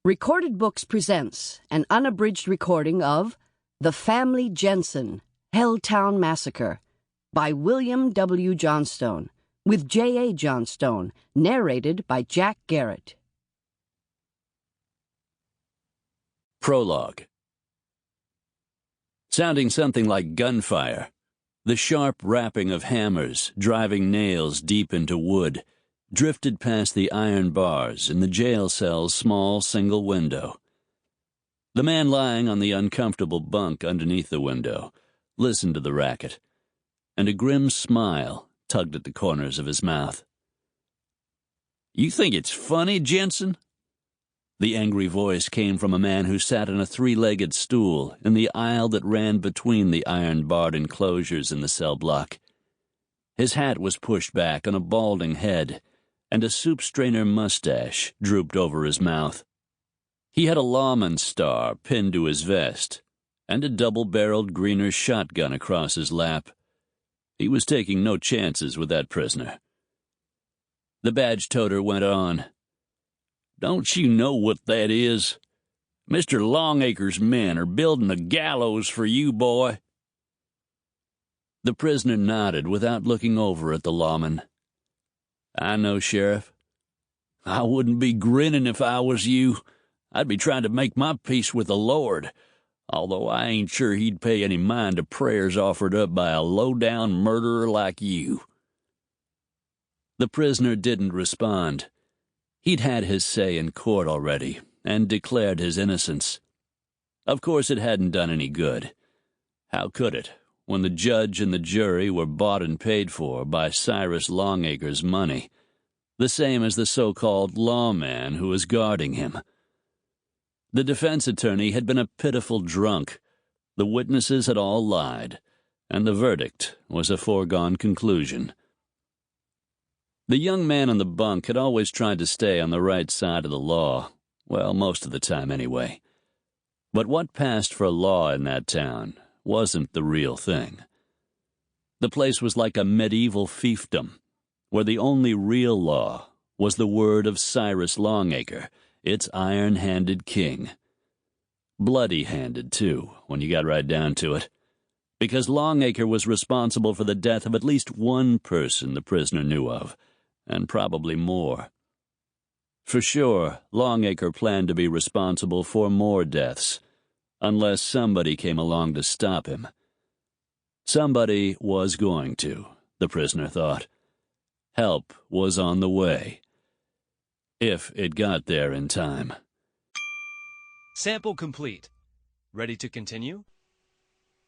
Recorded Books presents an unabridged recording of The Family Jensen, Helltown Massacre by William W. Johnstone, with J.A. Johnstone, narrated by Jack Garrett. Prologue. Sounding something like gunfire, the sharp rapping of hammers driving nails deep into wood drifted past the iron bars in the jail cell's small single window. The man lying on the uncomfortable bunk underneath the window listened to the racket, and a grim smile tugged at the corners of his mouth. "You think it's funny, Jensen?" The angry voice came from a man who sat on a three-legged stool in the aisle that ran between the iron-barred enclosures in the cell block. His hat was pushed back on a balding head, and a soup-strainer mustache drooped over his mouth. He had a lawman star pinned to his vest, and a double-barreled Greener shotgun across his lap. He was taking no chances with that prisoner. The badge-toter went on. "Don't you know what that is? Mr. Longacre's men are building a gallows for you, boy." The prisoner nodded without looking over at the lawman. "I know, Sheriff. I wouldn't be grinning if I was you. I'd be trying to make my peace with the Lord, although I ain't sure he'd pay any mind to prayers offered up by a low-down murderer like you." The prisoner didn't respond. He'd had his say in court already, and declared his innocence. Of course it hadn't done any good. How could it, when the judge and the jury were bought and paid for by Cyrus Longacre's money, the same as the so-called lawman who was guarding him? The defense attorney had been a pitiful drunk, the witnesses had all lied, and the verdict was a foregone conclusion. The young man on the bunk had always tried to stay on the right side of the law, well, most of the time anyway. But what passed for law in that town wasn't the real thing. The place was like a medieval fiefdom, where the only real law was the word of Cyrus Longacre, its iron-handed king. Bloody-handed, too, when you got right down to it, because Longacre was responsible for the death of at least one person the prisoner knew of, and probably more. For sure, Longacre planned to be responsible for more deaths, unless somebody came along to stop him. Somebody was going to, the prisoner thought. Help was on the way. If it got there in time. Sample complete. Ready to continue?